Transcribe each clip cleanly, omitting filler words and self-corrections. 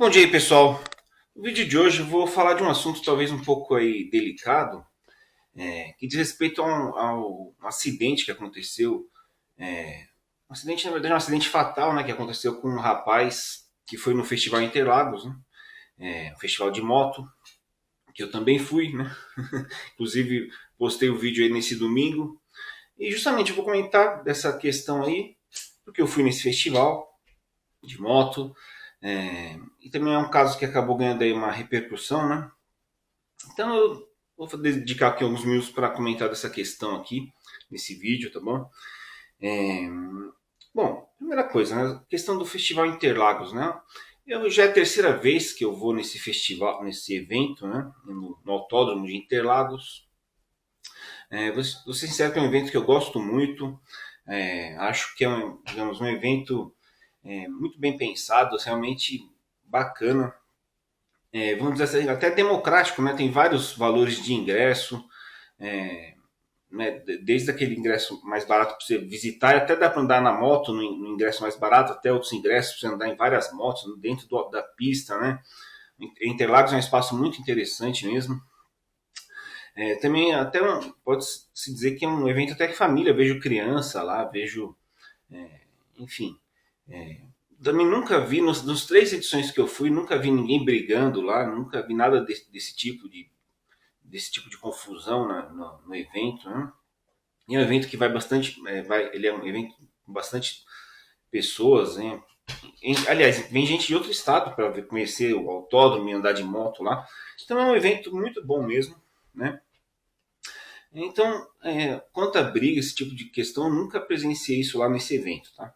Bom dia aí, pessoal. No vídeo de hoje eu vou falar de um assunto talvez um pouco aí delicado, que diz respeito ao acidente que aconteceu. Um acidente, na verdade, um acidente fatal, né, que aconteceu com um rapaz que foi no Festival Interlagos, né, um festival de moto, que eu também fui, né? Inclusive postei o vídeo aí nesse domingo. E justamente eu vou comentar dessa questão aí, porque eu fui nesse festival de moto, e também é um caso que acabou ganhando aí uma repercussão, né? Então eu vou dedicar aqui alguns minutos para comentar dessa questão aqui, nesse vídeo, tá bom? É, Bom, primeira coisa, né? A questão do Festival Interlagos, né? Eu já é a terceira vez que eu vou nesse festival, nesse evento, né? No Autódromo de Interlagos. Vou ser sincero que é um evento que eu gosto muito. Acho que é digamos, um evento muito bem pensado, realmente bacana. Vamos dizer assim, até democrático, né? Tem vários valores de ingresso, é, né? Desde aquele ingresso mais barato para você visitar, até dá para andar na moto no ingresso mais barato, até outros ingressos para você andar em várias motos dentro da pista, né? Interlagos é um espaço muito interessante mesmo. Também até pode se dizer que é um evento até que família, vejo criança lá, vejo, enfim. Também nunca vi, nos três edições que eu fui, nunca vi ninguém brigando lá, nunca vi nada desse tipo de confusão no evento, né? E é um evento que vai bastante, ele é um evento com bastante pessoas, né? Aliás, vem gente de outro estado para conhecer o autódromo e andar de moto lá. Então é um evento muito bom mesmo, né? Então, quanto à briga, esse tipo de questão, eu nunca presenciei isso lá nesse evento, tá?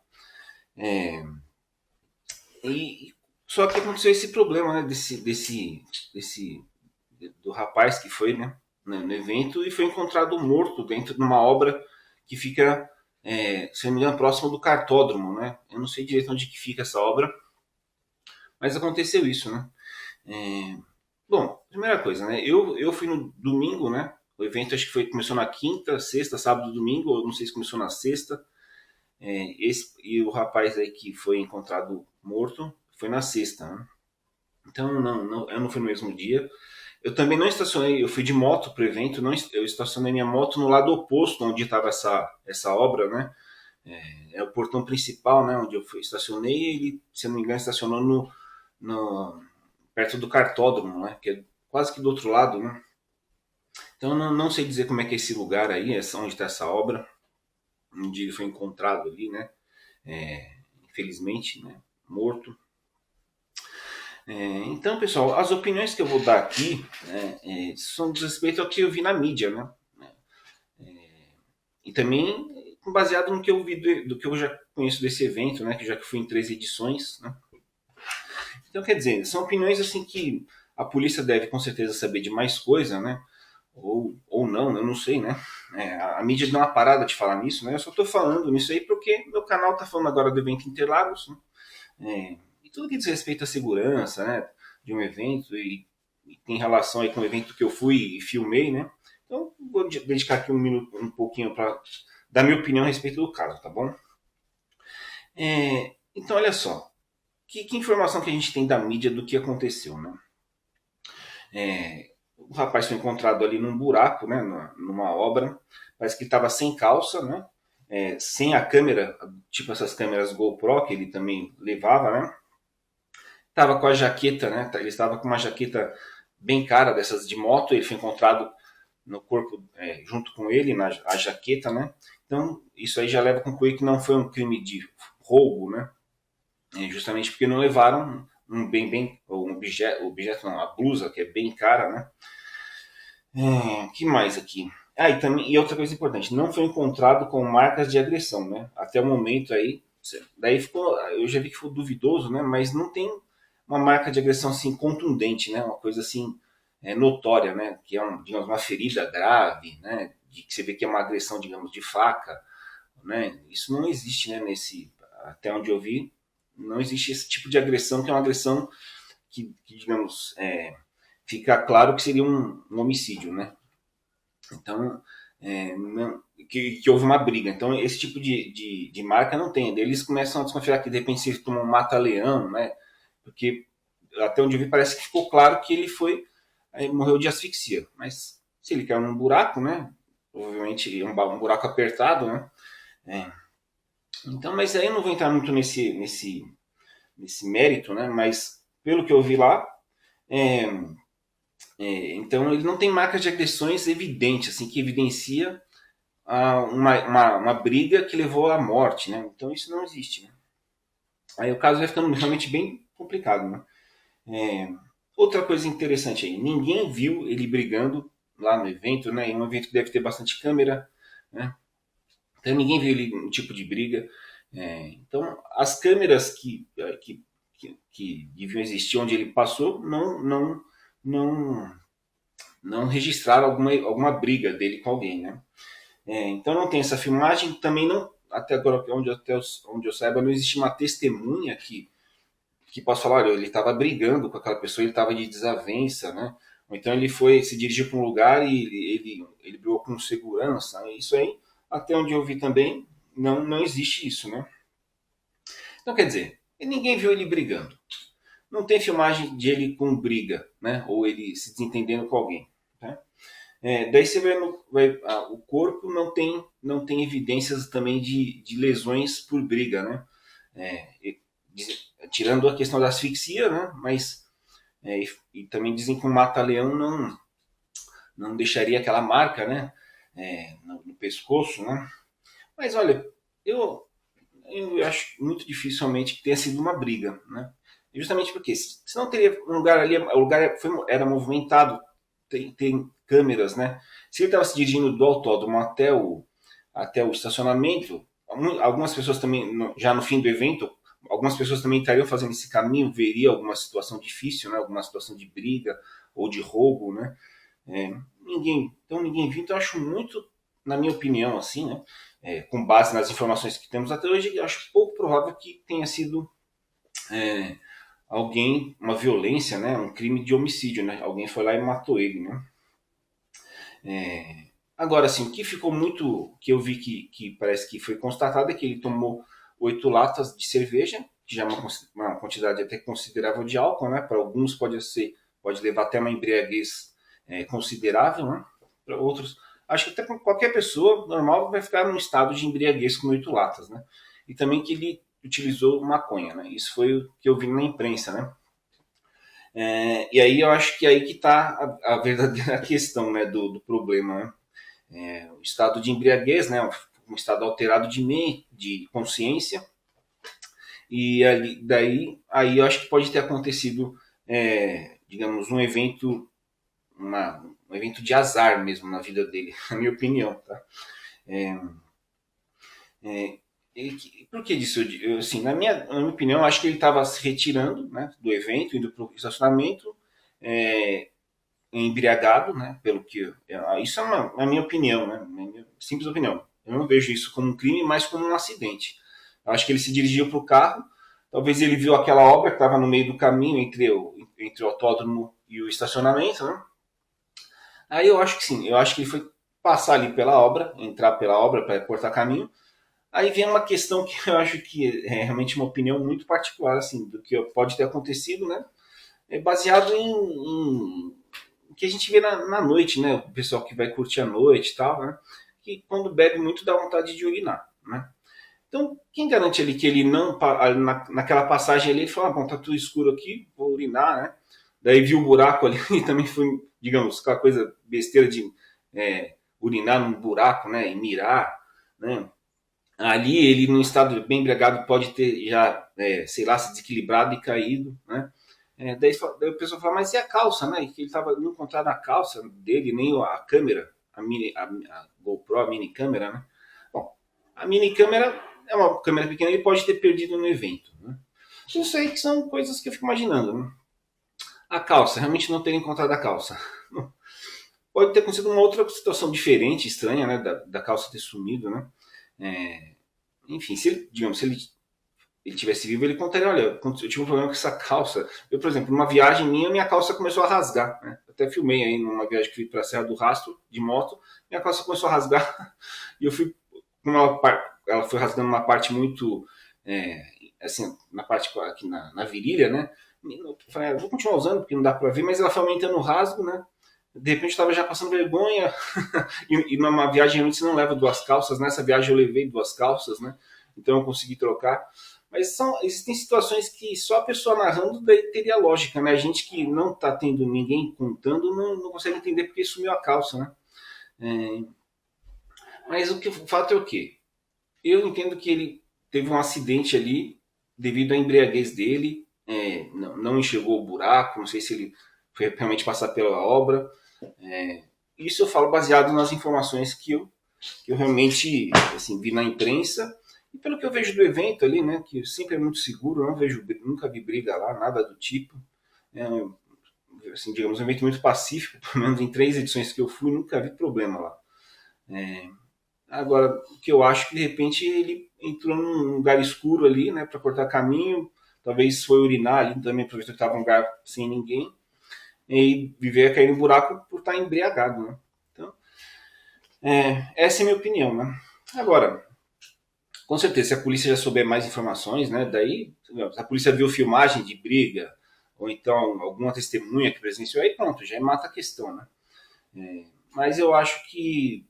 E só que aconteceu esse problema, né? Desse do rapaz que foi, né? No evento e foi encontrado morto dentro de uma obra que fica, se não me engano, próximo do cartódromo, né? Eu não sei direito onde que fica essa obra, mas aconteceu isso, né? É, Bom, primeira coisa, né? Eu fui no domingo, né? O evento acho que começou na quinta, sexta, sábado, domingo, ou não sei se começou na sexta. E o rapaz aí que foi encontrado morto foi na sexta, né? Então eu não fui no mesmo dia. Eu também não estacionei, eu fui de moto pro evento, não, eu estacionei minha moto no lado oposto onde estava essa obra, né? É o portão principal, né? Onde eu estacionei e ele, se eu não me engano, estacionou no, perto do cartódromo, né? Que é quase que do outro lado, né? Então eu não sei dizer como é que é esse lugar aí, onde está essa obra, onde ele foi encontrado ali, né? Infelizmente, né? Morto. Então, pessoal, as opiniões que eu vou dar aqui, né, são de respeito ao que eu vi na mídia, né? E também baseado no que eu vi do que eu já conheço desse evento, né? Que já que fui em 3 edições, né? Então, quer dizer, são opiniões assim que a polícia deve com certeza saber de mais coisa, né? Ou não, eu não sei, né? A mídia deu uma parada de falar nisso, né? Eu só estou falando nisso aí porque meu canal está falando agora do evento Interlagos, né? E tudo que diz respeito à segurança, né? De um evento e tem relação aí com o evento que eu fui e filmei, né? Então, vou dedicar aqui um minuto, um pouquinho para dar minha opinião a respeito do caso, tá bom? Então, olha só. Que informação que a gente tem da mídia do que aconteceu, né? O rapaz foi encontrado ali num buraco, né? Numa obra. Parece que estava sem calça, né? Sem a câmera, tipo essas câmeras GoPro que ele também levava, né? Tava com a jaqueta, né? Ele estava com uma jaqueta bem cara dessas de moto. Ele foi encontrado no corpo, junto com ele, a jaqueta, né? Então, isso aí já leva a concluir que não foi um crime de roubo, né? Justamente porque não levaram um bem, um objeto não, a blusa, que é bem cara, né? Que mais aqui? E outra coisa importante, não foi encontrado com marcas de agressão, né? Até o momento aí, daí ficou, eu já vi que ficou duvidoso, né? Mas não tem uma marca de agressão assim contundente, né? Uma coisa assim notória, né? Que é digamos, uma ferida grave, né? De que você vê que é uma agressão, digamos, de faca, né? Isso não existe, né? Até onde eu vi, não existe esse tipo de agressão que é uma agressão que digamos, fica claro que seria um homicídio, né? Então, que houve uma briga. Então, esse tipo de marca não tem. Eles começam a desconfiar que de repente se toma um mata-leão, né? Porque até onde eu vi, parece que ficou claro que ele morreu de asfixia. Mas se ele caiu num buraco, né? Provavelmente um buraco apertado, né? É. Então, mas aí eu não vou entrar muito nesse mérito, né? Mas pelo que eu vi lá, é, então ele não tem marcas de agressões evidentes, assim, que evidencia uma briga que levou à morte, né? Então isso não existe, né? Aí o caso vai ficando realmente bem complicado, né? É, outra coisa interessante aí, ninguém viu ele brigando lá no evento, né? Em um evento que deve ter bastante câmera, né? Então ninguém viu ele um tipo de briga. Então as câmeras que deviam existir onde ele passou não, não registraram alguma briga dele com alguém, né? Então não tem essa filmagem, também não, até agora onde eu saiba, não existe uma testemunha que possa falar, olha, ele estava brigando com aquela pessoa, ele estava de desavença, né? Ou então ele se dirigiu para um lugar e ele brigou com segurança, né? Isso aí, até onde eu vi também, não existe isso, né? Então quer dizer, ninguém viu ele brigando. Não tem filmagem de ele com briga, né? Ou ele se desentendendo com alguém, né? Daí você o corpo não tem evidências também de lesões por briga, né? Tirando a questão da asfixia, né? Mas e também dizem que um mata-leão não deixaria aquela marca, né? No pescoço, né? Mas olha, eu acho muito dificilmente que tenha sido uma briga, né? Justamente porque se não teria um lugar ali, o lugar era movimentado, tem câmeras, né? Se ele estava se dirigindo do autódromo até o estacionamento, algumas pessoas também, já no fim do evento, algumas pessoas também estariam fazendo esse caminho, veria alguma situação difícil, né? Alguma situação de briga ou de roubo, né? Ninguém viu, então eu acho muito, na minha opinião, assim, né? Com base nas informações que temos até hoje, eu acho pouco provável que tenha sido alguém, uma violência, né? Um crime de homicídio, né? Alguém foi lá e matou ele, né? Agora, assim, o que ficou muito, que eu vi que parece que foi constatado é que ele tomou 8 latas de cerveja, que já é uma quantidade até considerável de álcool, né? Para alguns pode levar até uma embriaguez considerável, né? Para outros, acho que até qualquer pessoa normal vai ficar num estado de embriaguez com 8 latas, né? E também que ele utilizou maconha, né? Isso foi o que eu vi na imprensa, né? E aí eu acho que é aí que está a verdadeira questão, né, do problema, né? O estado de embriaguez, né, um estado alterado de consciência, e aí eu acho que pode ter acontecido, digamos, um evento de azar mesmo na vida dele, na minha opinião, tá? Por que disso? Assim, na minha opinião, eu acho que ele estava se retirando, né, do evento, indo para o estacionamento, embriagado, né, pelo que... Isso é a minha opinião, né, minha simples opinião. Eu não vejo isso como um crime, mas como um acidente. Eu acho que ele se dirigiu para o carro, talvez ele viu aquela obra que estava no meio do caminho entre o autódromo e o estacionamento, né? Aí eu acho que sim, eu acho que ele foi passar ali pela obra, entrar pela obra para cortar caminho. Aí vem uma questão que eu acho que é realmente uma opinião muito particular, assim, do que pode ter acontecido, né? Baseado em o que a gente vê na noite, né? O pessoal que vai curtir a noite e tal, né? Que quando bebe muito dá vontade de urinar, né? Então, quem garante ali que ele não, naquela passagem ali, ele falou, bom, tá tudo escuro aqui, vou urinar, né? Daí viu o buraco ali e também foi, digamos, aquela coisa besteira de urinar num buraco, né? E mirar, né? Ali ele, num estado bem embriagado, pode ter já, sei lá, se desequilibrado e caído, né? Daí o pessoal fala, mas e a calça, né? Que ele estava não encontrando a calça dele, nem a câmera, a GoPro, a mini câmera, né? Bom, a mini câmera é uma câmera pequena, ele pode ter perdido no evento, né? Isso aí que são coisas que eu fico imaginando, né? A calça, realmente não ter encontrado a calça. Pode ter acontecido uma outra situação diferente, estranha, né? Da calça ter sumido, né? Enfim, se ele tivesse vivo, ele contaria, olha, eu tive um problema com essa calça. Eu, por exemplo, numa viagem minha calça começou a rasgar, né? Até filmei aí numa viagem que fui para a Serra do Rastro, de moto, minha calça começou a rasgar, e eu fui, ela foi rasgando uma parte muito, assim, na parte aqui na virilha, né? Eu falei, vou continuar usando porque não dá para ver, mas ela foi aumentando o rasgo, né? De repente eu estava já passando vergonha. E numa viagem realmente você não leva duas calças. Nessa viagem eu levei duas calças, né? Então eu consegui trocar. Mas existem situações que só a pessoa narrando teria lógica, né? A gente que não está tendo ninguém contando não consegue entender porque sumiu a calça, né? Mas o fato é o quê? Eu entendo que ele teve um acidente ali devido à embriaguez dele, não enxergou o buraco, não sei se ele foi realmente passar pela obra. Isso eu falo baseado nas informações que eu realmente assim, vi na imprensa e pelo que eu vejo do evento ali, né, que sempre é muito seguro, nunca vi briga lá, nada do tipo. É, assim, digamos, um evento muito pacífico, pelo menos em 3 edições que eu fui, nunca vi problema lá. Agora, o que eu acho que de repente ele entrou num lugar escuro ali, né, para cortar caminho, talvez foi urinar ali também, aproveitou que estava um lugar sem ninguém, e viver a cair no buraco por estar embriagado, né? Então, essa é a minha opinião, né? Agora, com certeza, se a polícia já souber mais informações, né, daí, se a polícia viu filmagem de briga, ou então alguma testemunha que presenciou, aí pronto, já mata a questão, né? Mas eu acho que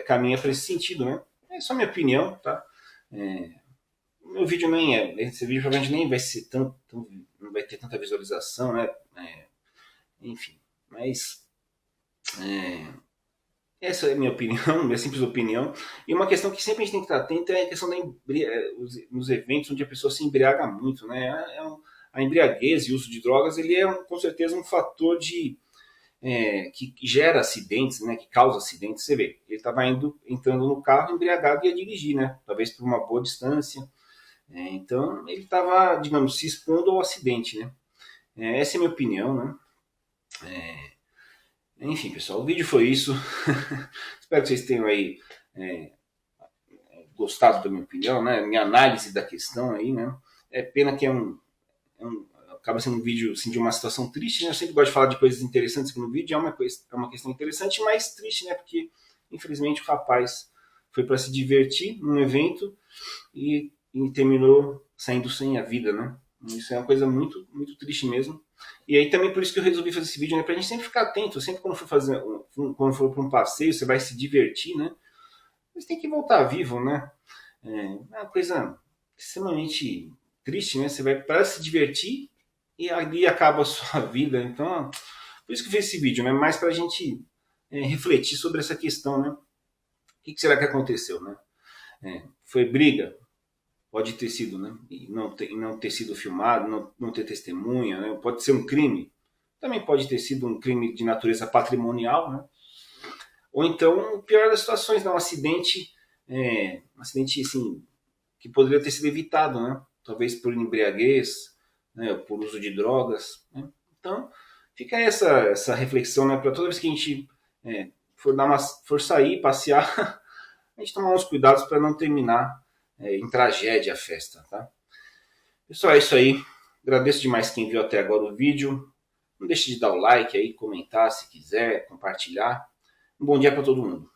caminha para esse sentido, né? É só minha opinião, tá? Meu vídeo nem esse vídeo provavelmente nem vai ser não vai ter tanta visualização, né? Enfim, mas essa é a minha opinião, minha simples opinião. E uma questão que sempre a gente tem que estar atento é a questão nos eventos onde a pessoa se embriaga muito, né? A embriaguez e o uso de drogas, ele é com certeza um fator que gera acidentes, né? Que causa acidentes. Você vê, ele estava entrando no carro embriagado e ia dirigir, né? Talvez por uma boa distância. Então ele estava, digamos, se expondo ao acidente, né? Essa é a minha opinião, né? Enfim, pessoal, o vídeo foi isso. Espero que vocês tenham aí gostado da minha opinião, né? Minha análise da questão aí, né? É pena que acaba sendo um vídeo assim, de uma situação triste, né? Eu sempre gosto de falar de coisas interessantes aqui no vídeo, é uma questão interessante, mas triste, né? Porque infelizmente o rapaz foi para se divertir num evento e terminou saindo sem a vida, né? Isso é uma coisa muito, muito triste mesmo. E aí também por isso que eu resolvi fazer esse vídeo, né? Pra gente sempre ficar atento, sempre quando for para um passeio, você vai se divertir, né? Você tem que voltar vivo, né? É uma coisa extremamente triste, né? Você vai para se divertir e ali acaba a sua vida. Então, por isso que eu fiz esse vídeo, né? Mais pra gente refletir sobre essa questão, né? O que será que aconteceu, né? Foi briga? Pode ter sido, né? E não ter sido filmado, não ter testemunha, né? Pode ser um crime. Também pode ter sido um crime de natureza patrimonial, né? Ou então, o pior das situações, né? Um acidente assim, que poderia ter sido evitado, né? Talvez por embriaguez, né? Por uso de drogas, né? Então, fica essa reflexão, né? Para toda vez que a gente for sair, passear, a gente tomar uns cuidados para não terminar em tragédia a festa, tá? Pessoal, é isso aí. Agradeço demais quem viu até agora o vídeo. Não deixe de dar o like aí, comentar se quiser, compartilhar. Um bom dia para todo mundo.